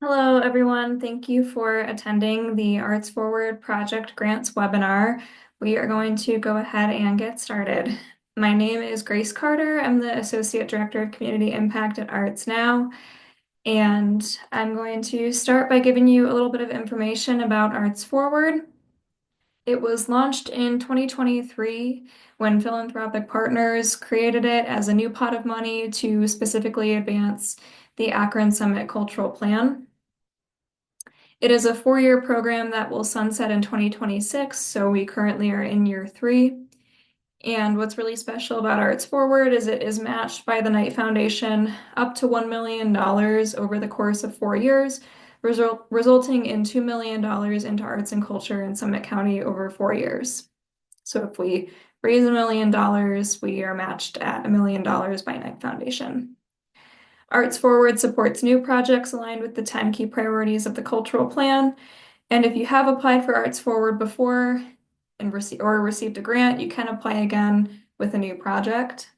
Hello, everyone. Thank you for attending the ArtsForward Project Grants webinar. We are going to go ahead and get started. My name is Grace Carter. I'm the Associate Director of Community Impact at ArtsNow, and I'm going to start by giving you a little bit of information about ArtsForward. It was launched in 2023 when philanthropic partners created it as a new pot of money to specifically advance the Akron Summit Cultural Plan. It is a 4-year program that will sunset in 2026, so we currently are in year 3. And what's really special about ArtsForward is it is matched by the Knight Foundation up to $1 million over the course of 4 years, resulting in $2 million into arts and culture in Summit County over 4 years. So if we raise $1 million, we are matched at $1 million by Knight Foundation. ArtsForward supports new projects aligned with the 10 key priorities of the cultural plan. And if you have applied for ArtsForward before and received a grant, you can apply again with a new project.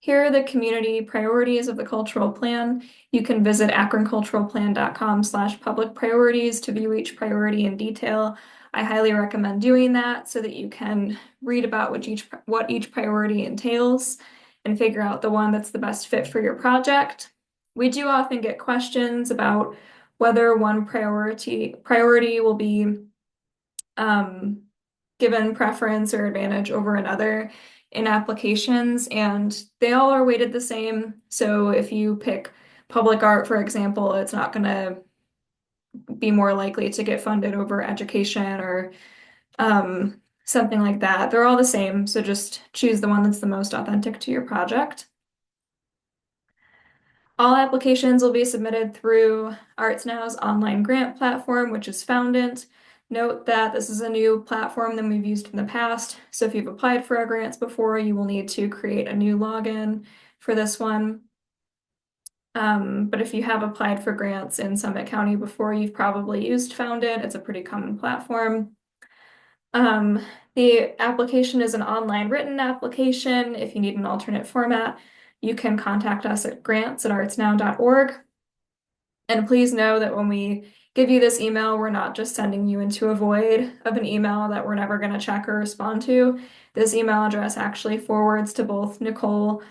Here are the community priorities of the cultural plan. You can visit akronculturalplan.com/public priorities to view each priority in detail. I highly recommend doing that so that you can read about what each priority entails and figure out the one that's the best fit for your project. We do often get questions about whether one priority will be given preference or advantage over another in applications, and they all are weighted the same. So if you pick public art, for example, it's not going to be more likely to get funded over education or something like that. They're all the same, so just choose the one that's the most authentic to your project. All applications will be submitted through ArtsNow's online grant platform, which is Foundant. Note that this is a new platform than we've used in the past, so if you've applied for our grants before, you will need to create a new login for this one. But if you have applied for grants in Summit County before, you've probably used Foundant. It's a pretty common platform. The application is an online written application. If you need an alternate format, you can contact us at grants@artsnow.org. And please know that when we give you this email, we're not just sending you into a void of an email that we're never going to check or respond to. This email address actually forwards to both Nicole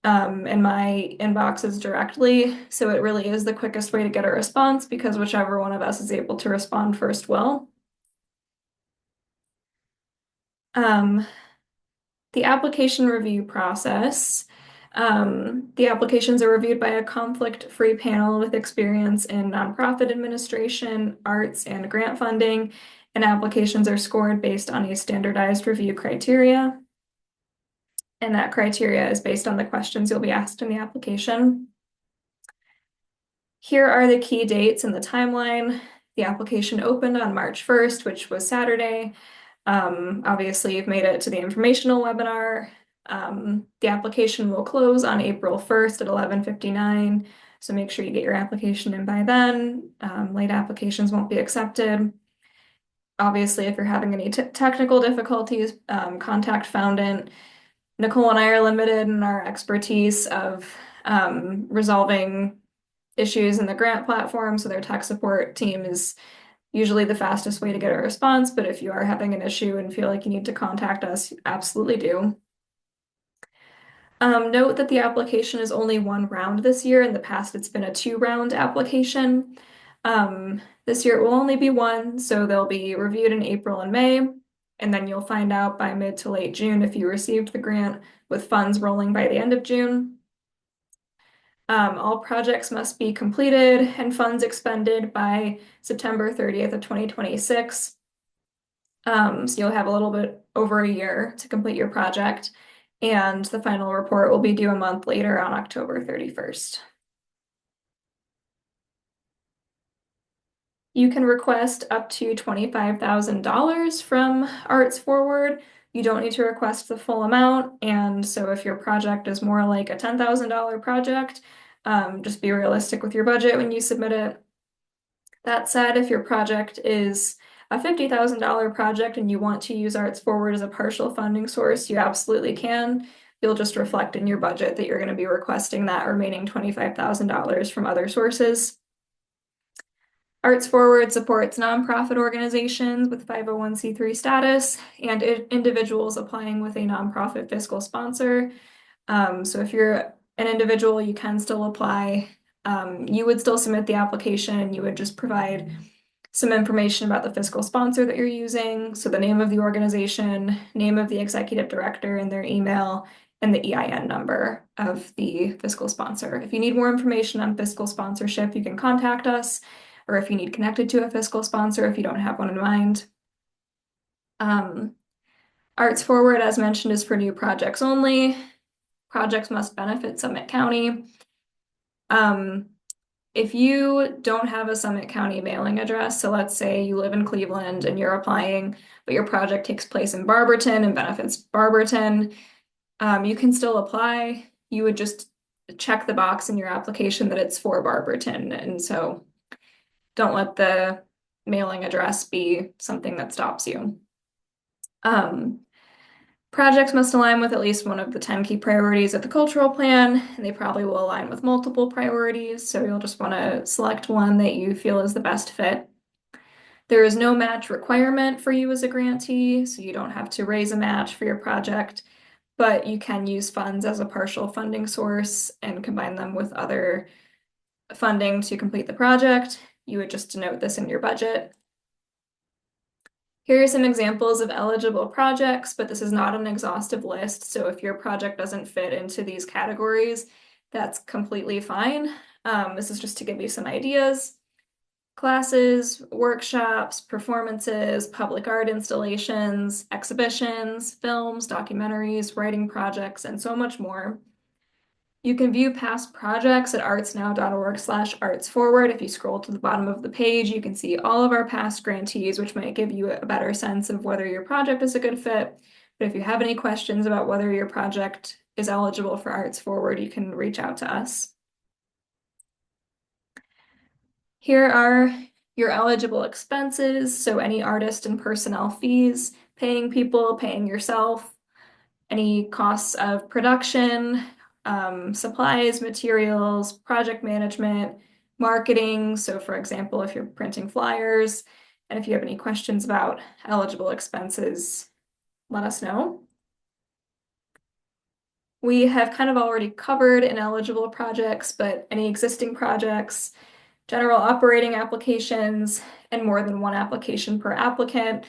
and my inboxes directly. So it really is the quickest way to get a response because whichever one of us is able to respond first will. The application review process. The applications are reviewed by a conflict-free panel with experience in nonprofit administration, arts, and grant funding, and applications are scored based on a standardized review criteria. And that criteria is based on the questions you'll be asked in the application. Here are the key dates in the timeline. The application opened on March 1st, which was Saturday. Obviously, you've made it to the informational webinar. The application will close on April 1st at 11:59, so make sure you get your application in by then. Late applications won't be accepted. Obviously, if you're having any technical difficulties, contact Foundant. Nicole and I are limited in our expertise of resolving issues in the grant platform, so their tech support team is usually the fastest way to get a response, but if you are having an issue and feel like you need to contact us, absolutely do. Note that the application is only 1 round this year. In the past, it's been a 2-round application. This year it will only be 1, so they'll be reviewed in April and May, and then you'll find out by mid to late June if you received the grant, with funds rolling by the end of June. All projects must be completed and funds expended by September 30th of 2026. So you'll have a little bit over a year to complete your project, and the final report will be due a month later on October 31st. You can request up to $25,000 from ArtsForward. You don't need to request the full amount, and so if your project is more like a $10,000 project, just be realistic with your budget when you submit it. That said, if your project is a $50,000 project and you want to use ArtsForward as a partial funding source, you absolutely can. you'll just reflect in your budget that you're going to be requesting that remaining $25,000 from other sources. ArtsForward supports nonprofit organizations with 501(c)(3) status and individuals applying with a nonprofit fiscal sponsor. So if you're an individual, you can still apply. You would still submit the application. You would just provide some information about the fiscal sponsor that you're using. So the name of the organization, name of the executive director and their email, and the EIN number of the fiscal sponsor. If you need more information on fiscal sponsorship, you can contact us, or if you need connected to a fiscal sponsor if you don't have one in mind. ArtsForward, as mentioned, is for new projects only. Projects must benefit Summit County. If you don't have a Summit County mailing address, so let's say you live in Cleveland and you're applying, but your project takes place in Barberton and benefits Barberton, you can still apply. You would just check the box in your application that it's for Barberton. And so don't let the mailing address be something that stops you. Projects must align with at least one of the 10 key priorities of the cultural plan, and they probably will align with multiple priorities, so you'll just want to select one that you feel is the best fit. There is no match requirement for you as a grantee, so you don't have to raise a match for your project, but you can use funds as a partial funding source and combine them with other funding to complete the project. You would just denote this in your budget. Here are some examples of eligible projects, but this is not an exhaustive list. So if your project doesn't fit into these categories, that's completely fine. This is just to give you some ideas. Classes, workshops, performances, public art installations, exhibitions, films, documentaries, writing projects, and so much more. You can view past projects at artsnow.org/artsforward. If you scroll to the bottom of the page, you can see all of our past grantees, which might give you a better sense of whether your project is a good fit. But if you have any questions about whether your project is eligible for ArtsForward, you can reach out to us. Here are your eligible expenses, so any artist and personnel fees, paying people, paying yourself, any costs of production, supplies, materials, project management, marketing. So for example, if you're printing flyers, and if you have any questions about eligible expenses, let us know. We have kind of already covered ineligible projects, but any existing projects, general operating applications, and more than one application per applicant.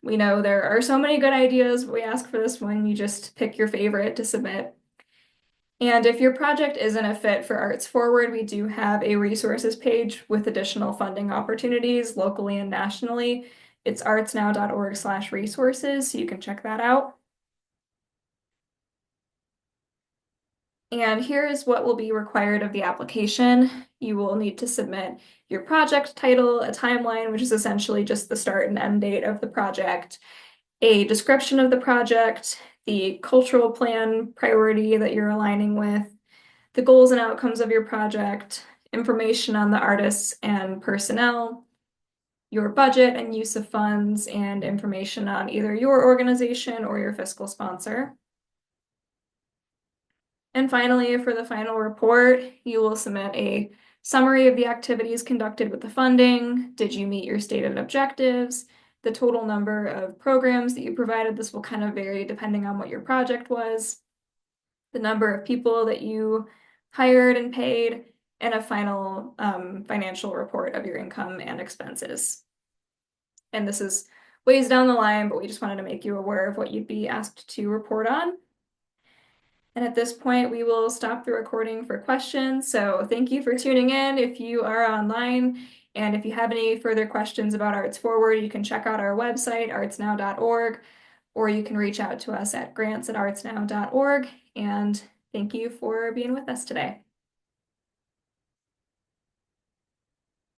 We know there are so many good ideas, but we ask for this one. You just pick your favorite to submit. And if your project isn't a fit for ArtsForward, we do have a resources page with additional funding opportunities locally and nationally. It's artsnow.org/resources, so you can check that out. And here is what will be required of the application. You will need to submit your project title, a timeline, which is essentially just the start and end date of the project, a description of the project, the cultural plan priority that you're aligning with, the goals and outcomes of your project, information on the artists and personnel, your budget and use of funds, and information on either your organization or your fiscal sponsor. And finally, for the final report, you will submit a summary of the activities conducted with the funding. Did you meet your stated objectives? The total number of programs that you provided. This will kind of vary depending on what your project was. The number of people that you hired and paid, and a final financial report of your income and expenses. And this is ways down the line, but we just wanted to make you aware of what you'd be asked to report on. And at this point, we will stop the recording for questions. So thank you for tuning in if you are online. And if you have any further questions about ArtsForward, you can check out our website, artsnow.org, or you can reach out to us at grants@artsnow.org. And thank you for being with us today.